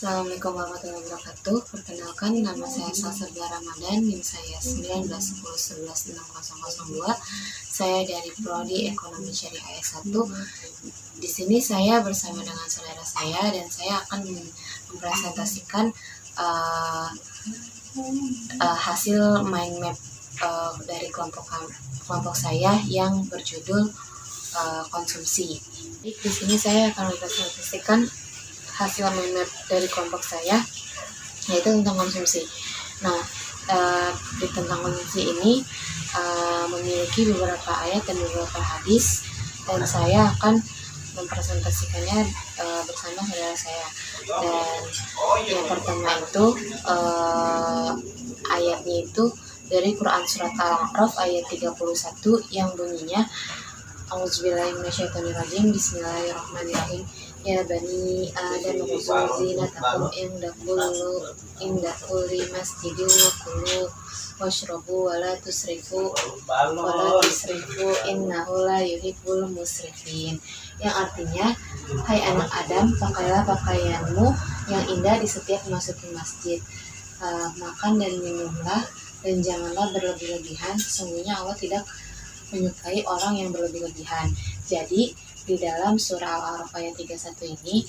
Assalamualaikum warahmatullahi wabarakatuh. Perkenalkan, nama saya Salsabila Ramadan, NIM saya 1910116002. Saya dari Prodi Ekonomi Syariah S1. Di sini saya bersama dengan saudara saya dan saya akan mempresentasikan hasil mind map dari kelompok saya yang berjudul konsumsi. Jadi di sini saya akan mempresentasikan hasil mind map dari kelompok saya, yaitu tentang konsumsi. Nah, di tentang konsumsi ini memiliki beberapa ayat dan beberapa hadis, dan saya akan mempresentasikannya bersama saudara saya. Dan yang pertama itu ayatnya itu dari Quran Surat Al-A'raf ayat 31 yang bunyinya A'udzubillahiminasyaitonirrajim, Bismillahirrahmanirrahim. Ya bani Adam khudhu zinatakum inda kulli masjidin wa kulu washrabu wa la tusrifu innahu la yuhibbul musrifin. Yang artinya, hai anak Adam, pakailah pakaianmu yang indah di setiap memasuki masjid. Makan dan minumlah dan janganlah berlebih-lebihan, sesungguhnya Allah tidak menyukai orang yang berlebih-lebihan. Jadi di dalam surah Al-A'raf ayat 31 ini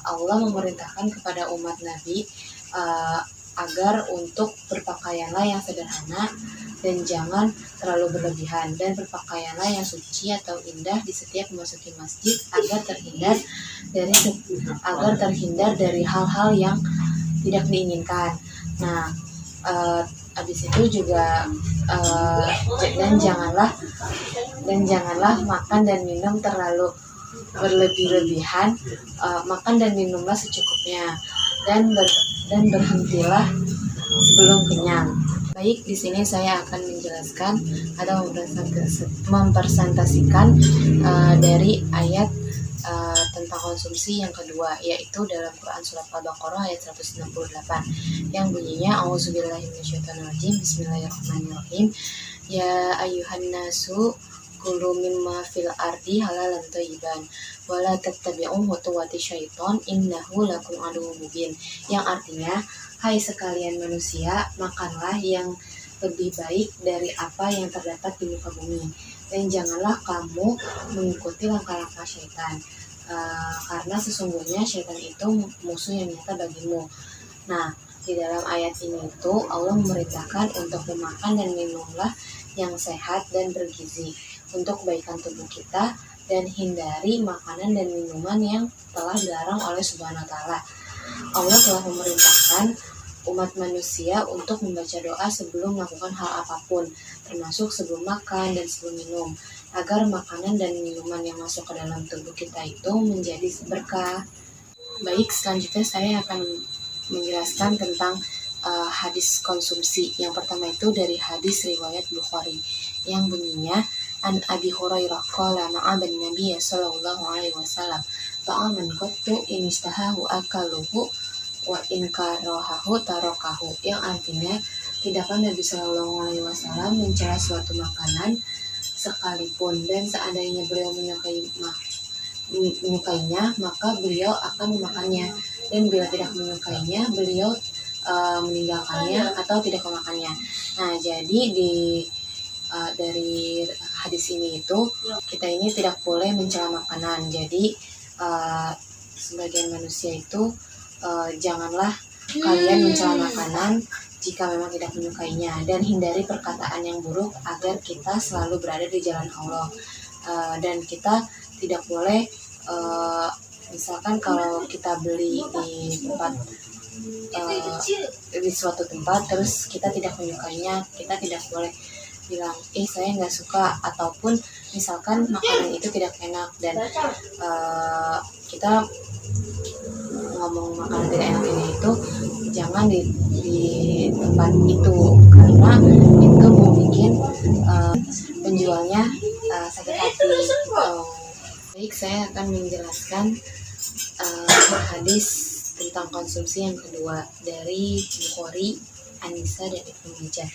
Allah memerintahkan kepada umat Nabi agar untuk berpakaianlah yang sederhana dan jangan terlalu berlebihan, dan berpakaianlah yang suci atau indah di setiap memasuki masjid agar terhindar dari hal-hal yang tidak diinginkan. Nah, habis itu juga dan janganlah makan dan minum terlalu berlebih-lebihan. Makan dan minumlah secukupnya, dan berhentilah sebelum kenyang. Baik, di sini saya akan menjelaskan atau mempresentasikan dari ayat tentang konsumsi yang kedua, yaitu dalam Quran Surat Al-Baqarah ayat 168 yang bunyinya A'udzubillahiminasyaitonirrajim, Bismillahirrahmanirrahim. Ya ayyuhan nasu kulu mimma fil ardi halalan thayyiban wala tattabi'u khutuwati syaiton innahu lakum aduwwum mubin. Yang artinya, hai sekalian manusia, makanlah yang lebih baik dari apa yang terdapat di muka bumi, dan janganlah kamu mengikuti langkah-langkah syaitan, karena sesungguhnya syaitan itu musuh yang nyata bagimu. Nah, di dalam ayat ini itu Allah memerintahkan untuk memakan dan minumlah yang sehat dan bergizi untuk kebaikan tubuh kita, dan hindari makanan dan minuman yang telah dilarang oleh Subhanahu wa Ta'ala. Allah telah memerintahkan umat manusia untuk membaca doa sebelum melakukan hal apapun, termasuk sebelum makan dan sebelum minum, agar makanan dan minuman yang masuk ke dalam tubuh kita itu menjadi berkah. Baik, selanjutnya saya akan menjelaskan tentang hadis konsumsi. Yang pertama itu dari hadis riwayat Bukhari yang bunyinya An Abi Hurairah qala ma'aban Nabiy sallallahu alaihi wasallam ta'aman qattu in istahahu akaluhu wa in karahahu tarakahu. Yang artinya, tidaklah Nabi sallallahu alaihi wasallam mencela suatu makanan sekalipun, dan seandainya beliau menyukainya maka beliau akan memakannya, dan bila tidak menyukainya beliau meninggalkannya atau tidak memakannya. Nah, jadi dari hadis ini itu kita ini tidak boleh mencela makanan. Jadi sebagian manusia itu janganlah kalian mencela makanan jika memang tidak menyukainya, dan hindari perkataan yang buruk agar kita selalu berada di jalan Allah. Dan kita tidak boleh misalkan kalau kita beli di suatu tempat terus kita tidak menyukainya, kita tidak boleh bilang saya nggak suka, ataupun misalkan makanan itu tidak enak dan kita ngomong makanan tidak enak ini itu jangan di tempat itu, karena itu mungkin penjualnya sakit hati. Baik, saya akan menjelaskan hadis tentang konsumsi yang kedua dari Bukhari, An-Nisa, dan Ibnu Majah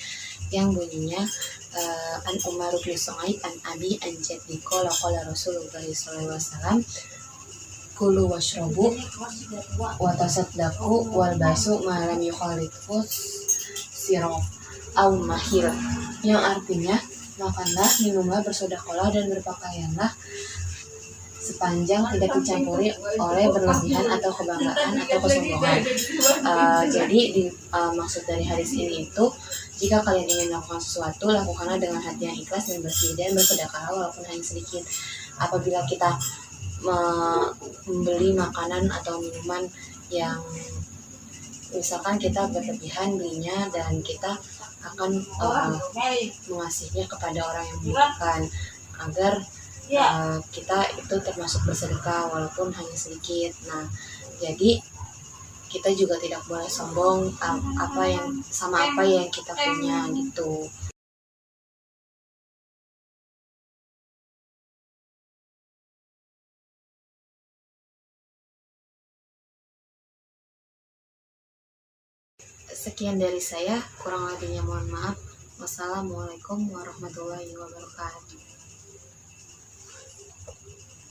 yang bunyinya An Umar bin Su'aib an Abi an Jaddi qala Rasulullah sallallahu alaihi wasallam kulu washrobu watasaddaqu walbasu malam yukhalifus sirop au mahil, yang artinya makanlah, minumlah, bersedekahlah dan berpakaianlah sepanjang tidak dicampuri oleh berlebihan atau kebanggaan atau kesombongan. Jadi maksud dari hadis ini itu, jika kalian ingin melakukan sesuatu, lakukanlah dengan hati yang ikhlas dan bersih, dan bersedekahlah walaupun hanya sedikit. Apabila kita membeli makanan atau minuman yang misalkan kita berlebihan belinya dan kita akan mengasihnya kepada orang yang membutuhkan, agar kita itu termasuk bersedekah walaupun hanya sedikit. Nah, jadi kita juga tidak boleh sombong apa yang kita punya gitu. Sekian dari saya, kurang lebihnya mohon maaf. Wassalamualaikum warahmatullahi wabarakatuh.